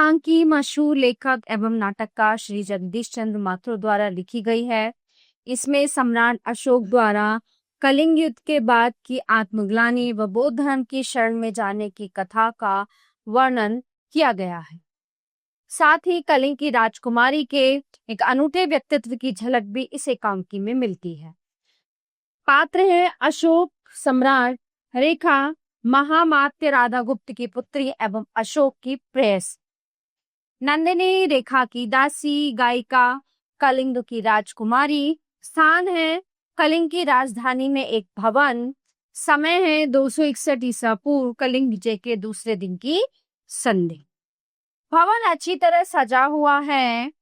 एकांकी मशहूर लेखक एवं नाटककार श्री जगदीश चंद्र माथुर द्वारा लिखी गई है। इसमें सम्राट अशोक द्वारा कलिंग युद्ध के बाद की आत्मग्लानि व बौद्ध धर्म की शरण में जाने की कथा का वर्णन किया गया है। साथ ही कलिंग की राजकुमारी के एक अनूठे व्यक्तित्व की झलक भी इस एकांकी में मिलती है। पात्र है अशोक, सम्राट, रेखा महामात्य राधा गुप्त की पुत्री एवं अशोक की प्रेयसी। नंदिनी रेखा की दासी, गायिका, कलिंग की राजकुमारी। स्थान है कलिंग की राजधानी में एक भवन। समय है 261 ईसा पूर्व, कलिंग विजय के दूसरे दिन की संधि। भवन अच्छी तरह सजा हुआ है।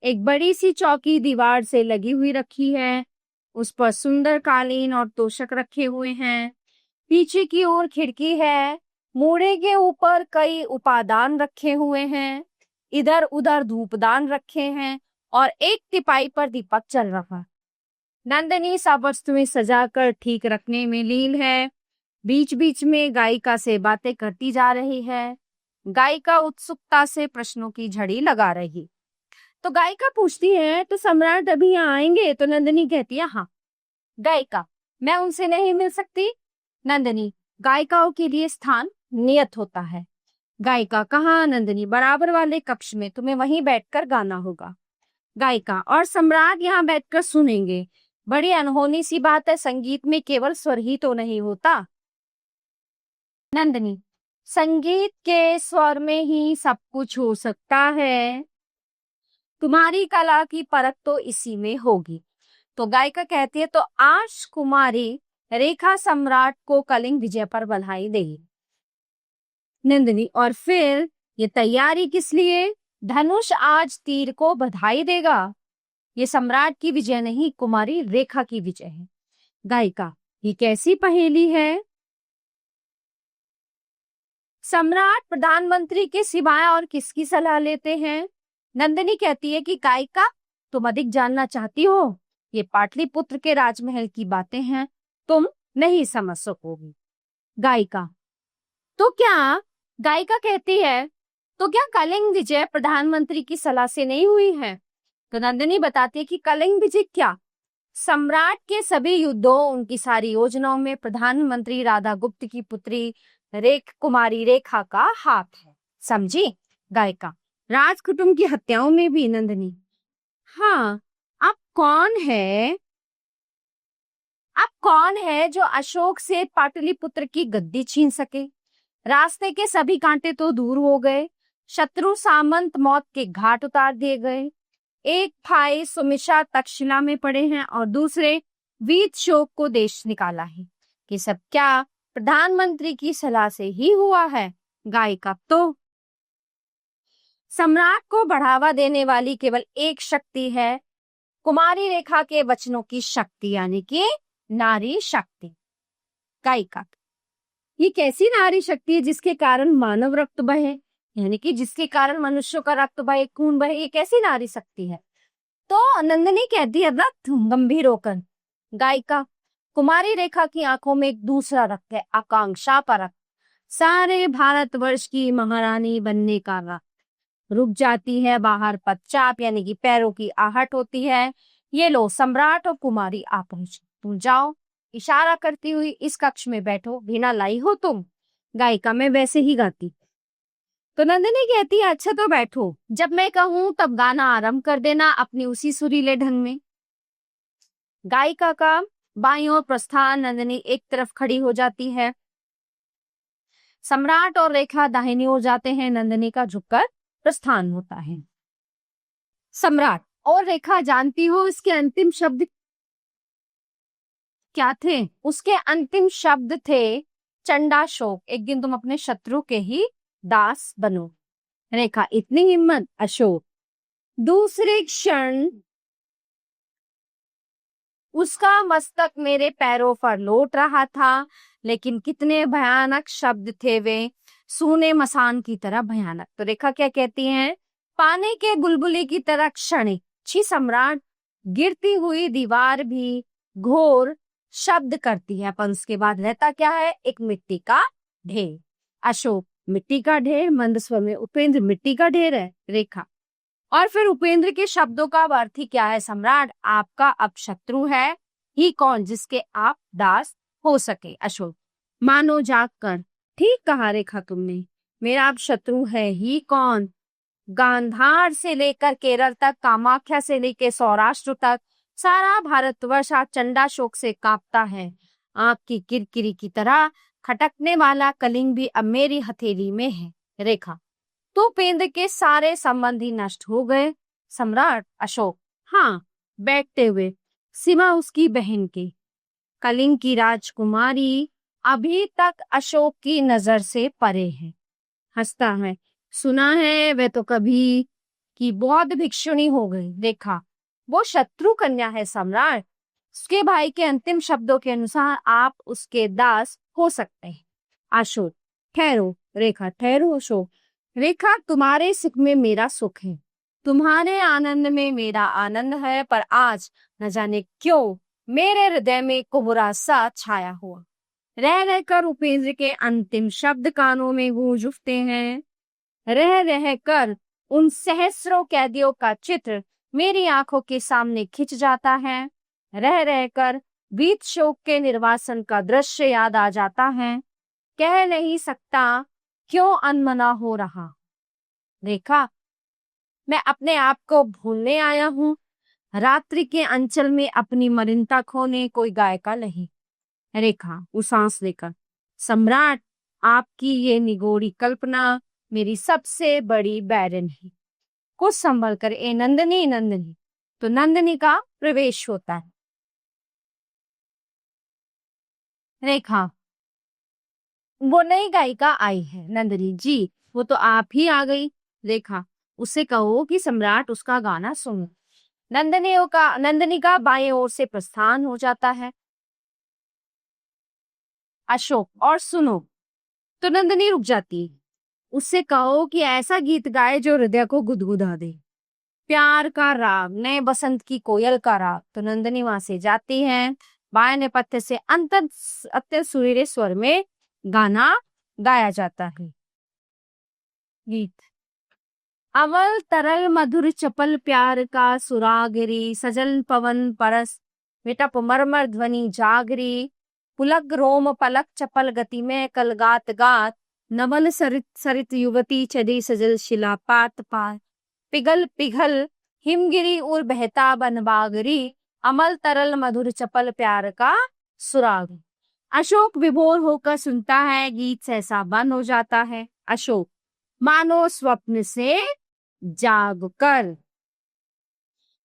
एक बड़ी सी चौकी दीवार से लगी हुई रखी है। उस पर सुंदर कालीन और तोशक रखे हुए हैं। पीछे की ओर खिड़की है। मूढ़े के ऊपर कई उपादान रखे हुए हैं। इधर उधर धूपदान रखे हैं और एक तिपाई पर दीपक जल रहा है। नंदिनी सब वस्तुएं सजाकर ठीक रखने में लीन है। बीच बीच में गायिका से बातें करती जा रही है। गायिका उत्सुकता से प्रश्नों की झड़ी लगा रही। तो गायिका पूछती है, तो सम्राट अभी यहाँ आएंगे? तो नंदिनी कहती है हाँ। गायिका, मैं उनसे नहीं मिल सकती? नंदिनी, गायिकाओं के लिए स्थान नियत होता है। गायिका, कहाँ? नंदिनी, बराबर वाले कक्ष में, तुम्हें वहीं बैठकर गाना होगा। गायिका, और सम्राट यहाँ बैठकर सुनेंगे। बड़ी अनहोनी सी बात है, संगीत में केवल स्वर ही तो नहीं होता। नंदिनी, संगीत के स्वर में ही सब कुछ हो सकता है। तुम्हारी कला की परख तो इसी में होगी। तो गायिका कहती है, तो आज कुमारी रेखा सम्राट को कलिंग विजय पर बधाई देगी। नंदिनी, और फिर ये तैयारी किस लिए? धनुष आज तीर को बधाई देगा। ये सम्राट की विजय नहीं, कुमारी रेखा की विजय है। गायिका, ये कैसी पहेली है? सम्राट प्रधानमंत्री के सिवाय और किसकी सलाह लेते हैं? नंदिनी कहती है कि गायिका, तुम अधिक जानना चाहती हो? ये पाटलिपुत्र के राजमहल की बातें हैं, तुम नहीं समझ सकोगी। गायिका, तो क्या? गायिका कहती है, तो क्या कलिंग विजय प्रधानमंत्री की सलाह से नहीं हुई है? तो नंदिनी बताती है कि कलिंग विजय क्या? सम्राट के सभी युद्धों, उनकी सारी योजनाओं में प्रधानमंत्री राधा गुप्त की पुत्री कुमारी रेखा का हाथ है। समझी? गायिका, राजकुटुंब की हत्याओं में भी? नंदिनी, हाँ। अब कौन है जो अशोक से पाटलिपुत्र की गद्दी छीन सके? रास्ते के सभी कांटे तो दूर हो गए। शत्रु सामंत मौत के घाट उतार दिए गए। एक भाई सुमिशा तक्षशिला में पड़े हैं और दूसरे वीत शोक को देश निकाला है। कि सब क्या प्रधानमंत्री की सलाह से ही हुआ है? गायिका, तो सम्राट को बढ़ावा देने वाली केवल एक शक्ति है, कुमारी रेखा के वचनों की शक्ति, यानी कि नारी शक्ति। गायिका, ये कैसी नारी शक्ति है जिसके कारण मानव रक्त बहे, यानी कि जिसके कारण मनुष्यों का रक्त बहे, खून बहे? ये कैसी नारी शक्ति है? तो नंदिनी कहती है, रक्त गंभीर होकर। गायिका, कुमारी रेखा की आंखों में एक दूसरा रक्त है, आकांक्षा परक। सारे भारतवर्ष की महारानी बनने का रक्त। रुक जाती है बाहर पदचाप, यानी कि पैरों की आहट होती है। ये लो, सम्राट और कुमारी आ पहुंचे। तुम जाओ, इशारा करती हुई इस कक्ष में बैठो। वीणा लाई हो तुम? गायिका, मैं वैसे ही गाती। तो नंदिनी कहती है, अच्छा तो बैठो, जब मैं कहूं तब गाना आरंभ कर देना अपनी उसी सुरीले ढंग में। गायिका का बाईं ओर प्रस्थान, नंदिनी एक तरफ खड़ी हो जाती है। सम्राट और रेखा दाहिनी ओर जाते हैं। नंदिनी का झुककर प्रस्थान होता है। सम्राट और रेखा, जानती हो इसके अंतिम शब्द क्या थे? उसके अंतिम शब्द थे चंडाशोक, एक दिन तुम अपने शत्रु के ही दास बनो। रेखा, इतनी हिम्मत? अशोक, दूसरे क्षण उसका मस्तक मेरे पैरों पर लौट रहा था। लेकिन कितने भयानक शब्द थे वे, सूने मसान की तरह भयानक। तो रेखा क्या कहती हैं? पानी के बुलबुले की तरह क्षणिक। छी सम्राट, गिरती हुई दीवार भी घोर शब्द करती है, पर उसके बाद रहता क्या है? एक मिट्टी का ढेर। अशोक, मिट्टी का ढेर, मंद स्वर में उपेंद्र मिट्टी का ढेर है। रेखा, और फिर उपेंद्र के शब्दों का अर्थ ही क्या है सम्राट? आपका अब शत्रु है ही कौन जिसके आप दास हो सके? अशोक, मानो जाग कर, ठीक कहा रेखा तुमने, मेरा अब शत्रु है ही कौन? गांधार से लेकर केरल तक, कामाख्या से लेकर सौराष्ट्र तक, सारा भारतवर्ष आज चंडाशोक से कांपता है। आपकी किरकिरी की तरह खटकने वाला कलिंग भी अब मेरी हथेली में है। रेखा, तो उपेंद्र के सारे संबंधी नष्ट हो गए? सम्राट अशोक, हाँ, बैठते हुए, सिवा उसकी बहन के। कलिंग की राजकुमारी अभी तक अशोक की नजर से परे है। हंसता है, सुना है वे तो कभी की बौद्ध भिक्षुणी हो गई। देखा, वो शत्रु कन्या है सम्राट। उसके भाई के अंतिम शब्दों के अनुसार आप उसके दास हो सकते हैं। अशोक, ठहरो। रेखा, ठहरो अशोक। रेखा, तुम्हारे सुख में मेरा सुख है, तुम्हारे आनंद में मेरा आनंद है, पर आज न जाने क्यों मेरे हृदय में कोहरा सा छाया हुआ। रह रहकर उपेंद्र के अंतिम शब्द कानों में गूंज उठते हैं। रह रहकर उन सहस्रों कैदियों का चित्र मेरी आंखों के सामने खिंच जाता है। रह रहकर बीत शोक के निर्वासन का दृश्य याद आ जाता है। कह नहीं सकता क्यों अनमना हो रहा। रेखा, मैं अपने आप को भूलने आया हूँ। रात्रि के अंचल में अपनी मलिनता खोने कोई गायिका नहीं। रेखा, वो सांस लेकर, सम्राट, आपकी ये निगोड़ी कल्पना मेरी सबसे बड़ी बैरन है। कुछ संभल कर, ए नंदनी नंदनी। तो नंदनी का प्रवेश होता है। रेखा, वो नई गायिका आई है। नंदनी जी, वो तो आप ही आ गई। रेखा, उससे कहो कि सम्राट उसका गाना सुनो। नंदनी का बाएं ओर से प्रस्थान हो जाता है। अशोक, और सुनो। तो नंदनी रुक जाती है। उससे कहो कि ऐसा गीत गाए जो हृदय को गुदगुदा दे। प्यार का राग, नए बसंत की कोयल का राग। तो नंदनी वहां से जाती है। बाएं नेपथ्य से अत्यंत सुरीले स्वर में गाना गाया जाता है। गीत, अवल तरल मधुर चपल प्यार का सुरागरी, सजल पवन परस विटप मरमर ध्वनि जागरी, पुलक रोम पलक चपल गति में कल गात गात, नवल सरित सरित युवती चली सजल शिला पात पात, पिघल पिघल हिमगिरी और बहता बनबागरी, अमल तरल मधुर चपल प्यार का सुराग। अशोक विभोर होकर सुनता है। गीत सहसा बंद हो जाता है। अशोक, मानो स्वप्न से जाग कर।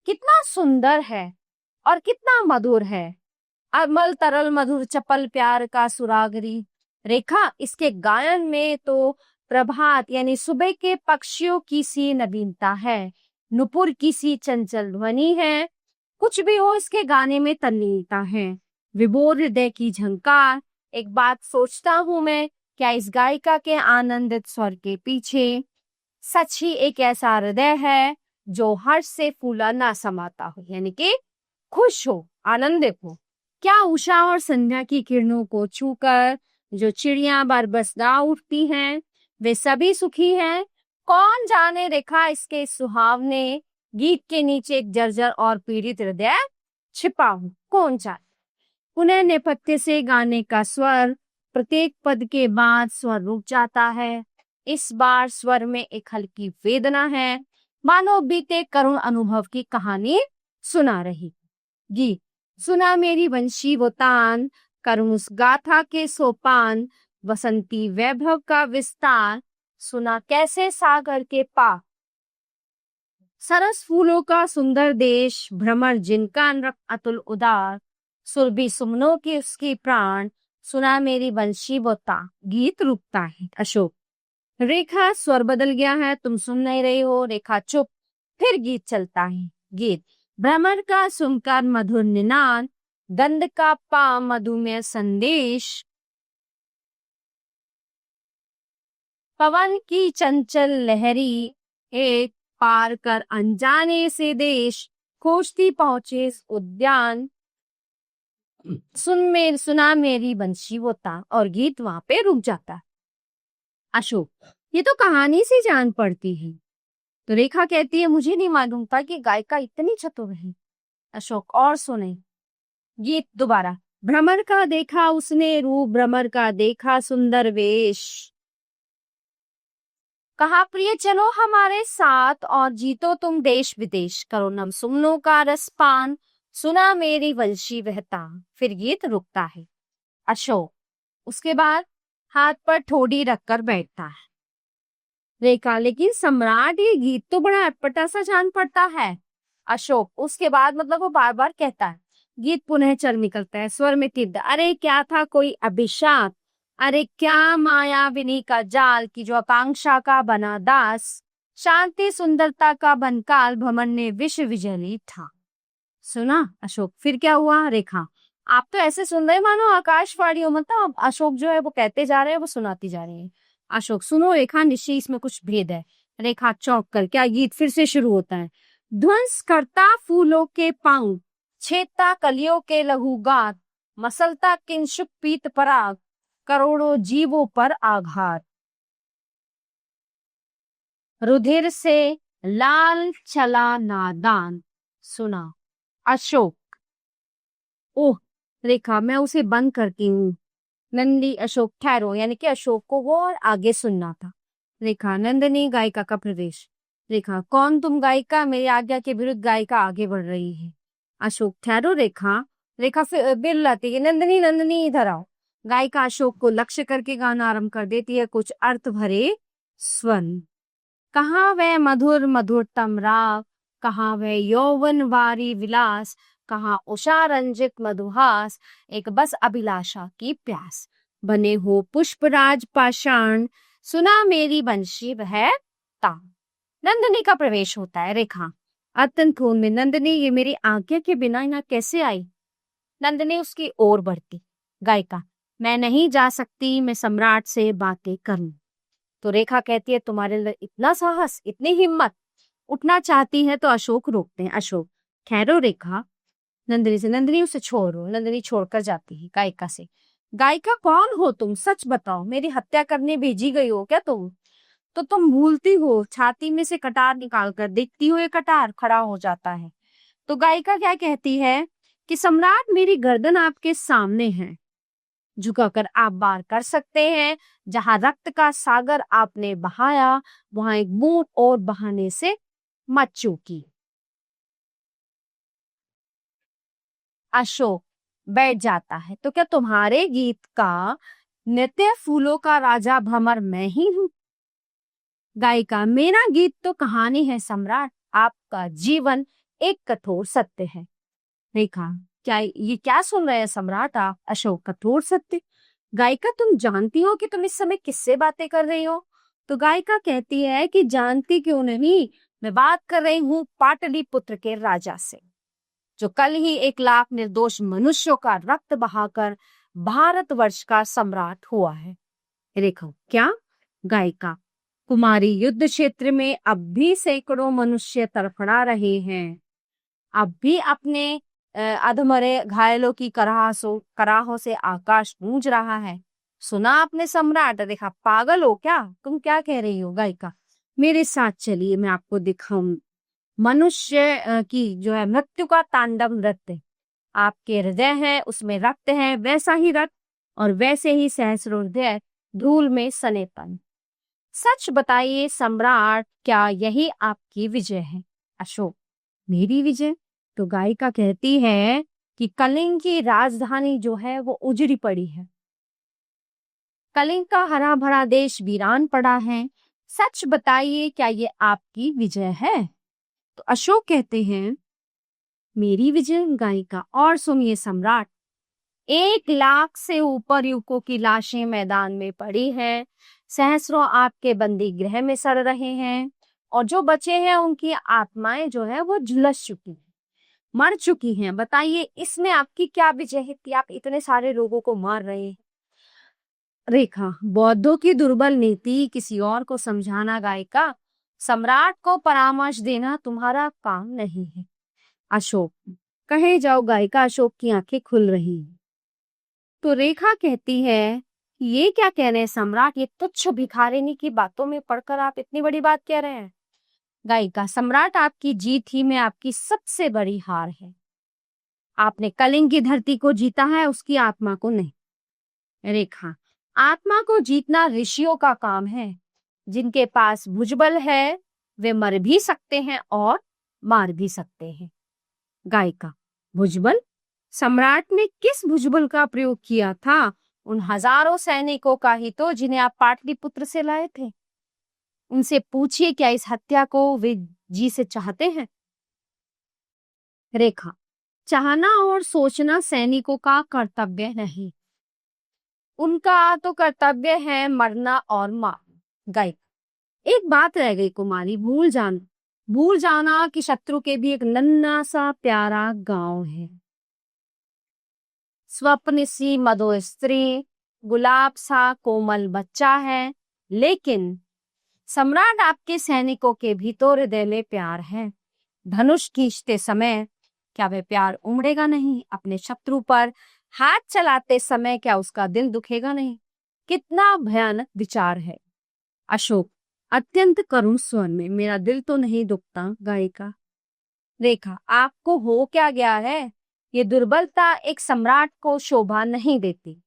कितना सुंदर है और कितना मधुर है। अमल तरल मधुर चपल प्यार का सुरागरी। रेखा, इसके गायन में तो प्रभात यानी सुबह के पक्षियों की सी नवीनता है, नुपुर की सी चंचल ध्वनि है। कुछ भी हो, इसके गाने में तल्लीनता है, विभोर हृदय की झंकार। एक बात सोचता हूं मैं, क्या इस गायिका के आनंदित स्वर के पीछे सच ही एक ऐसा हृदय है जो हर्ष से फूला ना समाता हो, यानी कि खुश हो, आनंदित हो। क्या उषा और संध्या की किरणों को छूकर जो चिड़िया बरबस गा उठती हैं, वे सभी सुखी हैं? कौन जाने रेखा, इसके सुहावने गीत के नीचे एक जर्जर और पीड़ित हृदय छिपा हो, कौन जाने। पुनः नेपथ्य से गाने का स्वर, प्रत्येक पद के बाद स्वर रुक जाता है। इस बार स्वर में एक हल्की वेदना है, मानो बीते करुण अनुभव की कहानी सुना रही। गीत, सुना मेरी वंशी वो तान, करुण उस गाथा के सोपान, बसंती वैभव का विस्तार, सुना कैसे सागर के पार, सरस फूलों का सुंदर देश, भ्रमर जिनका नृप अतुल उदार, सुरभि सुमनों की उसकी प्राण, सुना मेरी वंशी वो तान। गीत रुकता है। अशोक, रेखा, स्वर बदल गया है, तुम सुन नहीं रही हो। रेखा, चुप। फिर गीत चलता है। गीत, भ्रमर का सुमकर मधुर निनाद, गंध का पा मधुमेह संदेश, पवन की चंचल लहरी एक पार कर अनजाने से देश, खोजती पहुंचे इस उद्यान, सुना मेरी बंशी वो तान। और गीत वहां पे रुक जाता है। अशोक, ये तो कहानी से जान पड़ती है। तो रेखा कहती है, मुझे नहीं मालूम था कि गायिका इतनी चतुर है। अशोक, और सुने गीत दोबारा। भ्रमर का देखा उसने रूप, भ्रमर का देखा सुंदर वेश, कहा प्रिय चलो हमारे साथ और जीतो तुम देश विदेश, करो नम सुमनों का रसपान, सुना मेरी वंशी बहता। फिर गीत रुकता है। अशोक उसके बाद हाथ पर ठोड़ी रखकर बैठता है। रेखा, लेकिन सम्राट ये गीत तो बड़ा अटपटा सा जान पड़ता है। अशोक उसके बाद मतलब वो बार बार कहता है। गीत पुनः चल निकलता है, स्वर में तीव्र, अरे क्या था कोई अभिशाप, अरे क्या मायाविनी का जाल की जो आकांक्षा का बना दास, शांति सुंदरता का बनकाल भमन ने विश्व विजयी था। सुना अशोक, फिर क्या हुआ? रेखा, आप तो ऐसे सुन रहे मानो आकाशवाणी हो, मतलब अशोक जो है वो कहते जा रहे हैं, वो सुनाती जा रही है। अशोक, सुनो रेखा, निश्चय इसमें कुछ भेद है। रेखा चौंक कर, क्या? गीत फिर से शुरू होता है। ध्वंस करता फूलों के पांव, छेदता कलियों के लहूगात, मसलता किंशुक पीत पराग, करोड़ों जीवों पर आघात, रुधिर से लाल चला नादान। सुना अशोक, ओह रेखा, मैं उसे बंद करती हूँ। नंदी, अशोक ठहरो, यानी कि अशोक को वो और आगे सुनना था। रेखा, नंदिनी गायिका का प्रवेश। रेखा, कौन तुम गायिका? मेरी आज्ञा के विरुद्ध गायिका आगे बढ़ रही है। अशोक, ठहरो रेखा। रेखा फिर बिरलाती है, नंदिनी नंदिनी इधर आओ। गायिका अशोक को लक्ष्य करके गाना आरंभ कर देती है, कुछ अर्थ भरे स्वर। कहाँ वह मधुर मधुरतम राग, कहाँ वह यौवन वारी विलास, कहाँ उषा रंजित मधुहास, एक बस अभिलाषा की प्यास, बने हो पुष्पराज पाषाण, सुना मेरी बंशी वह तान। नंदिनी का प्रवेश होता है। रेखा, अत्यंत खून में, नंदिनी ये मेरी आज्ञा के बिना यहाँ कैसे आई? नंदिनी उसकी ओर बढ़ती। गायिका, मैं नहीं जा सकती, मैं सम्राट से बातें करूं। तो रेखा कहती है, तुम्हारे अंदर इतना साहस, इतनी हिम्मत, उठना चाहती है तो अशोक रोकते हैं। अशोक, ठहरो रेखा। नंदिनी से, नंदिनी उसे छोड़ो। नंदिनी छोड़कर जाती है गायिका से। गायिका, कौन हो तुम? सच बताओ, मेरी हत्या करने भेजी गई हो क्या तुम? तो तुम भूलती हो। छाती में से कटार निकाल कर देखती हो, ये कटार खड़ा हो जाता है। तो गायिका क्या कहती है कि सम्राट, मेरी गर्दन आपके सामने है, झुकाकर आप वार कर सकते हैं। जहां रक्त का सागर आपने बहाया, वहां एक बूंद और बहाने से मत चूकी। अशोक बैठ जाता है। तो क्या तुम्हारे गीत का नित्य फूलों का राजा भ्रमर मैं ही हूं? गायिका, मेरा गीत तो कहानी है सम्राट, आपका जीवन एक कठोर सत्य है। रेखा, क्या ये क्या सुन रहे हैं सम्राट आप? अशोक, कठोर सत्य? गायिका, तुम जानती हो कि तुम इस समय किससे बातें कर रही हो? तो गायिका कहती है कि जानती क्यों नहीं, मैं बात कर रही हूँ पाटलिपुत्र के राजा से, जो कल ही 1 लाख निर्दोष मनुष्यों का रक्त बहाकर भारतवर्ष का सम्राट हुआ है। रेखा, क्या? गायिका, कुमारी, युद्ध क्षेत्र में अब भी सैकड़ों मनुष्य तड़फड़ा रहे हैं, अब भी अपने अधमरे घायलों की कराहों से आकाश गूंज रहा है। सुना आपने सम्राट? देखा, पागल हो क्या तुम? क्या कह रही हो? गायिका, मेरे साथ चलिए, मैं आपको दिखाऊं मनुष्य की जो है मृत्यु का तांडव नृत्य। आपके हृदय है, उसमें रक्त है, वैसा ही रक्त और वैसे ही सहस्रों हृदय धूल में सनेपन। सच बताइए सम्राट, क्या यही आपकी विजय है? अशोक, मेरी विजय? तो गायिका कहती है कि कलिंग की राजधानी जो है वो उजड़ी पड़ी है, कलिंग का हरा भरा देश वीरान पड़ा है। सच बताइए, क्या ये आपकी विजय है? तो अशोक कहते हैं, मेरी विजय? गायिका, और सुनिए सम्राट, 1 लाख से ऊपर युवकों की लाशें मैदान में पड़ी हैं, सहस्रों आपके बंदी गृह में सड़ रहे हैं, और जो बचे हैं उनकी आत्माएं जो है वो झुलस चुकी हैं, मर चुकी हैं। बताइए, इसमें आपकी क्या विजय है कि आप इतने सारे लोगों को मार रहे हैं? रेखा, बौद्धों की दुर्बल नीति, किसी और को समझाना। गायिका, सम्राट को परामर्श देना तुम्हारा काम नहीं है। अशोक, कहे जाओ। गायिका, अशोक की आंखें खुल रही हैं। तो रेखा कहती है ये क्या कह रहे हैं सम्राट, ये तुच्छ भिखारिनी की बातों में पढ़कर आप इतनी बड़ी बात कह रहे हैं। गायिका, सम्राट आपकी जीत ही में आपकी सबसे बड़ी हार है। आपने कलिंग की धरती को जीता है, उसकी आत्मा को नहीं। रेखा, आत्मा को जीतना ऋषियों का काम है। जिनके पास भुजबल है वे मर भी सकते हैं और मार भी सकते हैं। गायिका, भुजबल? सम्राट ने किस भुजबल का प्रयोग किया था? उन हजारों सैनिकों का ही तो, जिन्हें आप पाटलिपुत्र से लाए थे। उनसे पूछिए क्या इस हत्या को वे जी से चाहते हैं। रेखा, चाहना और सोचना सैनिकों का कर्तव्य नहीं, उनका तो कर्तव्य है मरना और मारना। गायक, एक बात रह गई कुमारी, भूल जाना कि शत्रु के भी एक नन्हा सा प्यारा गांव है। स्वप्न सी मधुर स्त्री, गुलाब सा कोमल बच्चा है, लेकिन सम्राट आपके सैनिकों के भी तो हृदय में प्यार है। धनुष खींचते समय क्या वह प्यार उमड़ेगा नहीं? अपने शत्रु पर हाथ चलाते समय क्या उसका दिल दुखेगा नहीं? कितना भयानक विचार है। अशोक, अत्यंत करुण स्वर में, मेरा दिल तो नहीं दुखता। गायिका, रेखा, आपको हो क्या गया है? ये दुर्बलता एक सम्राट को शोभा नहीं देती।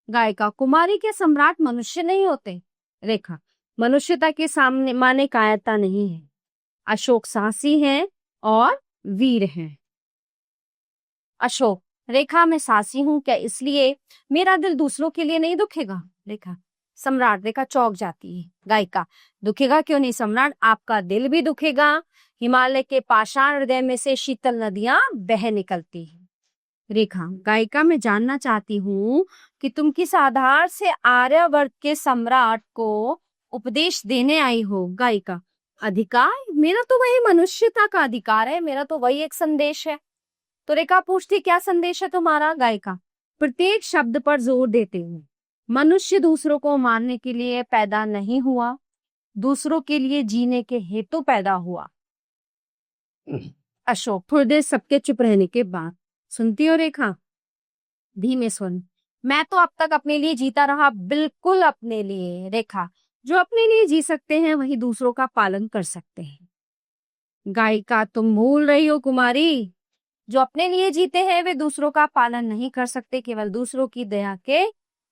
गायिका, कुमारी के सम्राट मनुष्य नहीं होते। रेखा, मनुष्यता के सामने माने कायरता नहीं है। अशोक साहसी हैं और वीर हैं। अशोक, रेखा, मैं साहसी हूं क्या इसलिए मेरा दिल दूसरों के लिए नहीं दुखेगा? रेखा, सम्राट। रेखा चौंक जाती है। गायिका, दुखेगा क्यों नहीं सम्राट, आपका दिल भी दुखेगा। हिमालय के पाषाण हृदय में से शीतल नदियां बह निकलती हैं। रेखा, गायिका, मैं जानना चाहती हूँ कि तुम किस आधार से आर्यावर्त के सम्राट को उपदेश देने आई हो। गायिका, अधिकार? मेरा तो वही मनुष्यता का अधिकार है, मेरा तो वही एक संदेश है। तो रेखा पूछती, क्या संदेश है तुम्हारा? गायिका, प्रत्येक शब्द पर जोर देते हुए, मनुष्य दूसरों को मारने के लिए पैदा नहीं हुआ, दूसरों के लिए जीने के हेतु पैदा हुआ। अशोक, थोड़ी देर सबके चुप रहने के बाद, सुनती हो रेखा? धीमे सुन, मैं तो अब तक अपने लिए जीता रहा, बिल्कुल अपने लिए। रेखा, जो अपने लिए जी सकते हैं वही दूसरों का पालन कर सकते हैं। गायिका, तुम भूल रही हो कुमारी, जो अपने लिए जीते हैं वे दूसरों का पालन नहीं कर सकते, केवल दूसरों की दया के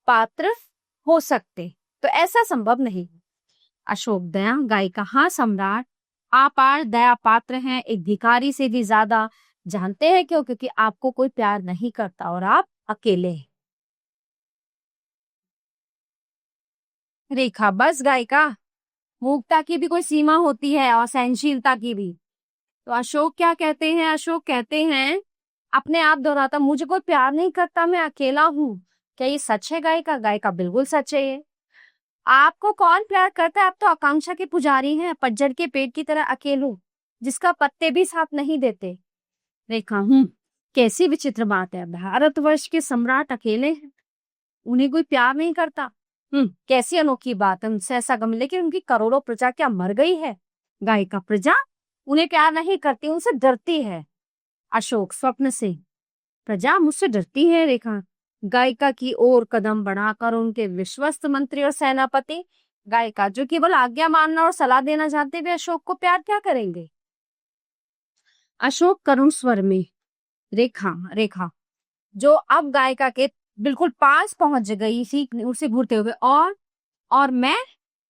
पात्र हो सकते, तो ऐसा संभव नहीं। अशोक, दया? गायिका, हाँ सम्राट, आप दया पात्र हैं, एक भिखारी से भी ज्यादा। जानते हैं क्यों? क्योंकि आपको कोई प्यार नहीं करता और आप अकेले हैं। रेखा, बस गायिका, मूर्खता की भी कोई सीमा होती है और सहनशीलता की भी। तो अशोक क्या कहते हैं? अशोक कहते हैं, अपने आप दोहराता, मुझे कोई प्यार नहीं करता, मैं अकेला हूँ। क्या ये सच है गायिका? गायिका, बिल्कुल सच है ये। आपको कौन प्यार करता है? आप तो आकांक्षा के पुजारी हैं, पतझड़ के पेड़ की तरह अकेलू, जिसका पत्ते भी साथ नहीं देते। रेखा, कैसी विचित्र बात है, भारतवर्ष के सम्राट अकेले हैं, उन्हें कोई प्यार नहीं करता। कैसी अनोखी बात है, उनसे ऐसा गम, लेकिन उनकी करोड़ों प्रजा क्या मर गई है? गायिका, प्रजा उन्हें प्यार नहीं करती, उनसे डरती है। अशोक, स्वप्न से? प्रजा मुझसे डरती है? रेखा, गायिका की ओर कदम बढ़ाकर, उनके विश्वस्त मंत्री और सेनापति। गायिका, जो केवल आज्ञा मानना और सलाह देना चाहते, वे अशोक को प्यार क्या करेंगे? अशोक करुण स्वर में, रेखा, रेखा जो अब गायिका के बिल्कुल पास पहुंच गई थी, उसे घूरते हुए, और मैं?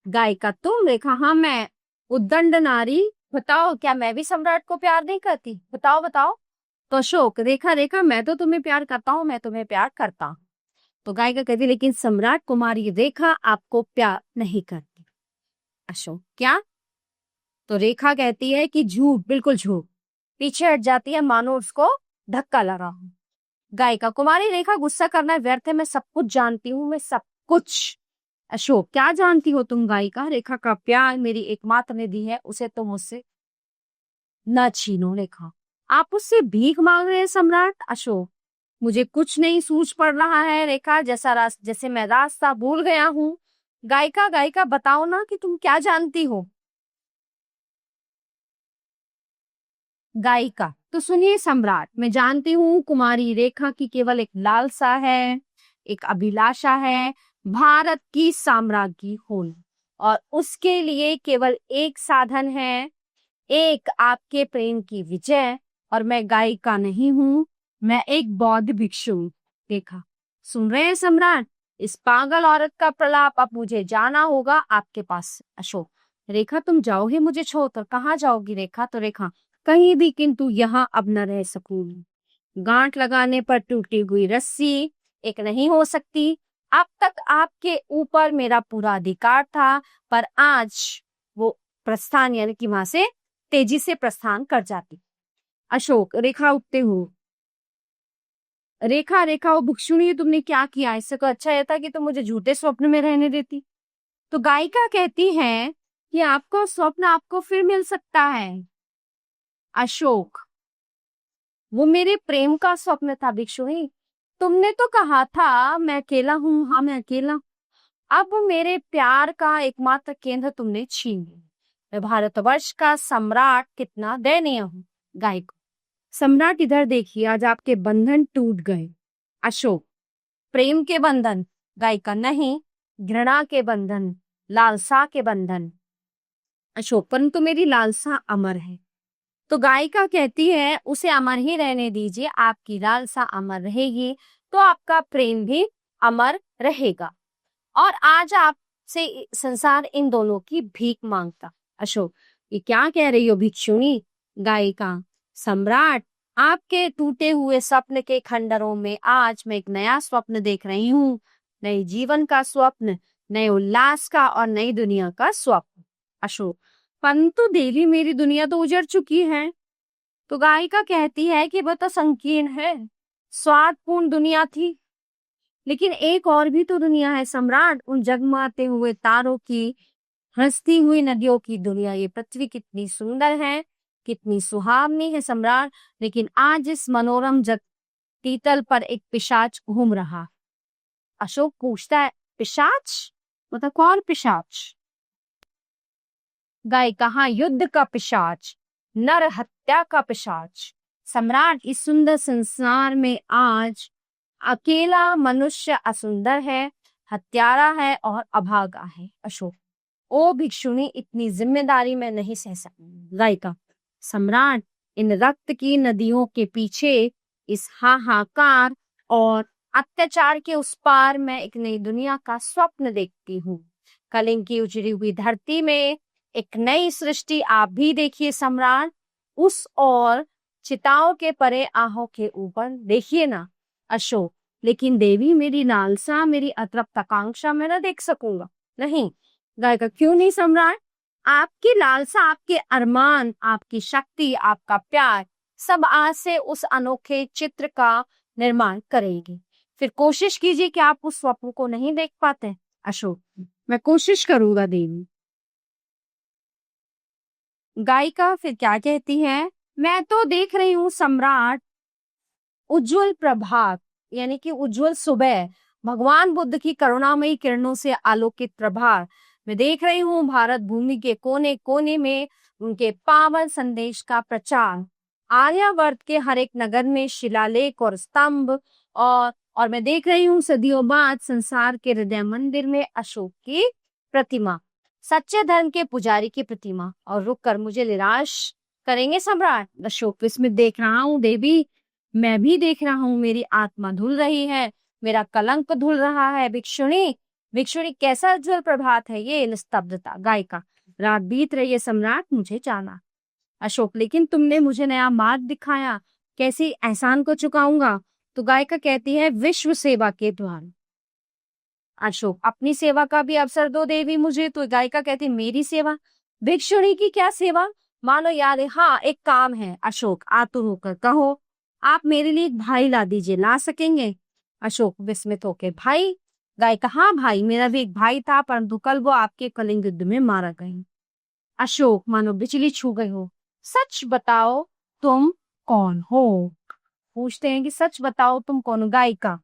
गायिका, तुम? रेखा, हाँ मैं, उद्दंड नारी, बताओ क्या मैं भी सम्राट को प्यार नहीं करती? बताओ बताओ। तो अशोक, रेखा, रेखा, मैं तो तुम्हें प्यार करता हूँ, मैं तुम्हें प्यार करता हूँ। तो गायिका कहती, लेकिन सम्राट कुमारी रेखा आपको प्यार नहीं करती। अशोक, क्या? तो रेखा कहती है कि झूठ, बिल्कुल झूठ। पीछे हट जाती है मानो उसको धक्का लगा हो। गायिका, कुमारी रेखा, गुस्सा करना व्यर्थ है, मैं सब कुछ जानती हूँ, मैं सब कुछ। अशोक, क्या जानती हो तुम? गायिका, रेखा का प्यार मेरी एकमात्र निधि है, उसे तुम मुझसे न छीनो। रेखा, आप उससे भीख मांग रहे हैं सम्राट? अशोक, मुझे कुछ नहीं सूझ पड़ रहा है रेखा, जैसे मैं रास्ता भूल गया हूँ। गायिका, गायिका, बताओ ना कि तुम क्या जानती हो। गायिका, तो सुनिए सम्राट, मैं जानती हूँ कुमारी रेखा की केवल एक लालसा है, एक अभिलाषा है, भारत की साम्राज्ञी होना, और उसके लिए केवल एक साधन है, एक आपके प्रेम की विजय। और मैं गायिका नहीं हूं, मैं एक बौद्ध भिक्षु हूं। देखा, सुन रहे हैं सम्राट? इस पागल औरत का प्रलाप। अब मुझे जाना होगा आपके पास। अशोक, रेखा तुम जाओगे मुझे छोड़कर? कहाँ जाओगी रेखा? तो रेखा, कहीं भी, किंतु यहाँ अब न रह सकूंगी। गांठ लगाने पर टूटी हुई रस्सी एक नहीं हो सकती। अब तक आपके ऊपर मेरा पूरा अधिकार था, पर आज वो प्रस्थान, यानी कि वहां से तेजी से प्रस्थान कर जाती। अशोक, रेखा उठते हो। रेखा, रेखा वो भिक्षुणी, तुमने क्या किया? इससे तो अच्छा था कि तुम मुझे झूठे स्वप्न में रहने देती। तो गायिका कहती है कि आपको स्वप्न आपको फिर मिल सकता है। अशोक, वो मेरे प्रेम का स्वप्न था भिक्षुणी। तुमने तो कहा था मैं अकेला हूँ। हाँ, मैं अकेला हूँ। अब मेरे प्यार का एकमात्र केंद्र तुमने छीन लिया। मैं भारतवर्ष का सम्राट कितना दयनीय हूँ। गायक, सम्राट इधर देखिए, आज आपके बंधन टूट गए। अशोक, प्रेम के बंधन? गायिका, नहीं, घृणा के बंधन, लालसा के बंधन। अशोक, परंतु मेरी लालसा अमर है। तो गायिका कहती है उसे अमर ही रहने दीजिए, आपकी लालसा अमर रहेगी तो आपका प्रेम भी अमर रहेगा। और आज आपसे संसार इन दोनों की भीख मांगता। अशोक, ये क्या कह रही हो भिक्षुणी? गायिका, सम्राट, आपके टूटे हुए स्वप्न के खंडरों में आज मैं एक नया स्वप्न देख रही हूँ। नए जीवन का स्वप्न, नए उल्लास का और नई दुनिया का स्वप्न। अशोक, परंतु देवी, मेरी दुनिया तो उजड़ चुकी है। तो गायिका कहती है कि वह तो संकीर्ण है, स्वार्थपूर्ण दुनिया थी, लेकिन एक और भी तो दुनिया है सम्राट, उन जगमगाते हुए तारों की, हंसती हुई नदियों की दुनिया। ये पृथ्वी कितनी सुंदर है, कितनी सुहावनी है सम्राट, लेकिन आज इस मनोरम जग तीतल पर एक पिशाच घूम रहा। अशोक पूछता है, पिशाच? मतलब कौन पिशाच? गायिका, हाँ, युद्ध का पिशाच, नर हत्या का पिशाच। सम्राट, इस सुंदर संसार में आज अकेला मनुष्य असुंदर है, हत्यारा है और अभागा है। अशोक, ओ भिक्षुणी, इतनी जिम्मेदारी मैं नहीं सह सकती। गायिका, सम्राट, इन रक्त की नदियों के पीछे, इस हाहाकार और अत्याचार के उस पार मैं एक नई दुनिया का स्वप्न देखती हूँ। कलिंग की उजड़ी हुई धरती में एक नई सृष्टि आप भी देखिए सम्राट। उस और चिताओं के परे आहों के ऊपर देखिए ना। अशोक, लेकिन देवी, मेरी लालसा, मेरी अतृप्त आकांक्षा मैं न देख सकूंगा। नहीं। गायिका, क्यों नहीं सम्राट? आपकी लालसा, आपके अरमान, आपकी शक्ति, आपका प्यार, सब आज से उस अनोखे चित्र का निर्माण करेगी। फिर कोशिश कीजिए कि आप उस स्वप्न को नहीं देख पाते। अशोक, मैं कोशिश करूंगा देवी। गायिका फिर क्या कहती है? मैं तो देख रही हूँ सम्राट, उज्जवल प्रभात, यानी कि उज्जवल सुबह, भगवान बुद्ध की करुणामयी किरणों से आलोकित प्रभात। मैं देख रही हूँ भारत भूमि के कोने कोने में उनके पावन संदेश का प्रचार। आर्यावर्त के हर एक नगर में शिलालेख और स्तंभ, और मैं देख रही हूँ सदियों बाद संसार के हृदय मंदिर में अशोक की प्रतिमा, सच्चे धर्म के पुजारी की प्रतिमा। और रुक कर मुझे निराश करेंगे सम्राट? अशोक, इसमें देख रहा हूँ देवी, मैं भी देख रहा हूँ, मेरी आत्मा धुल रही है, मेरा कलंक धुल रहा है। भिक्षुणी, भिक्षुणी, कैसा उज्जवल प्रभात है ये? निस्तब्धता। गायिका, रात बीत रही है सम्राट, मुझे जाना। अशोक, लेकिन तुमने मुझे नया मार्ग दिखाया, कैसे एहसान को चुकाऊंगा? तो गायिका कहती है, विश्व सेवा के द्वार। अशोक, अपनी सेवा का भी अवसर दो देवी मुझे। तो गायिका कहती है, मेरी सेवा? भिक्षुणी की क्या सेवा? मानो याद है। हाँ, एक काम है। अशोक, आतुर होकर कहो। आप मेरे लिए एक भाई ला दीजिए, ला सकेंगे? अशोक विस्मित होके, भाई? गायिका, हाँ भाई, मेरा भी एक भाई था, परंतु कल वो आपके कलिंग युद्ध में मारा गया। अशोक मानो बिजली छू गई हो। सच बताओ, तुम कौन हो? पूछते हैं कि सच बताओ तुम कौन हो। गायिका,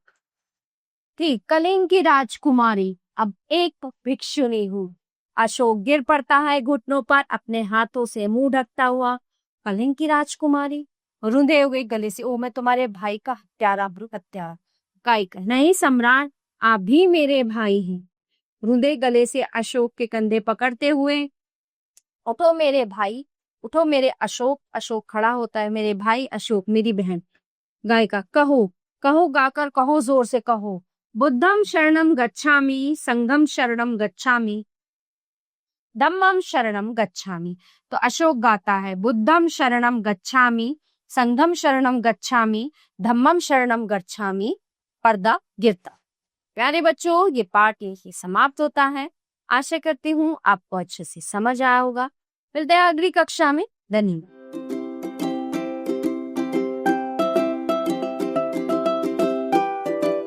ठीक, कलिंग की राजकुमारी, अब एक भिक्षुणी हूँ। अशोक गिर पड़ता है घुटनों पर, अपने हाथों से मुंह ढकता हुआ। कलिंग की राजकुमारी, रुंधे हुए गले से, ओ मैं तुम्हारे भाई का हत्यारा, हत्या। गायिका, नहीं सम्राट, आप भी मेरे भाई हैं। रुंदे गले से अशोक के कंधे पकड़ते हुए, उठो मेरे भाई, उठो मेरे अशोक। अशोक खड़ा होता है, मेरे भाई, अशोक मेरी बहन। गायिका, कहो, कहो गाकर कहो, जोर से कहो, बुद्धम शरणम गच्छामि, संघम शरणम गच्छामि, धम्मम शरणम गच्छामि। तो अशोक गाता है, बुद्धम शरणम गच्छामि, संघम शरणम गच्छामि, धम्मम शरणम गच्छामि, पर्दा गिरता। प्यारे बच्चों, ये पाठ यही समाप्त होता है। आशा करती हूँ आपको अच्छे से समझ आया होगा। मिलते हैं अगली कक्षा में। धन्यवाद।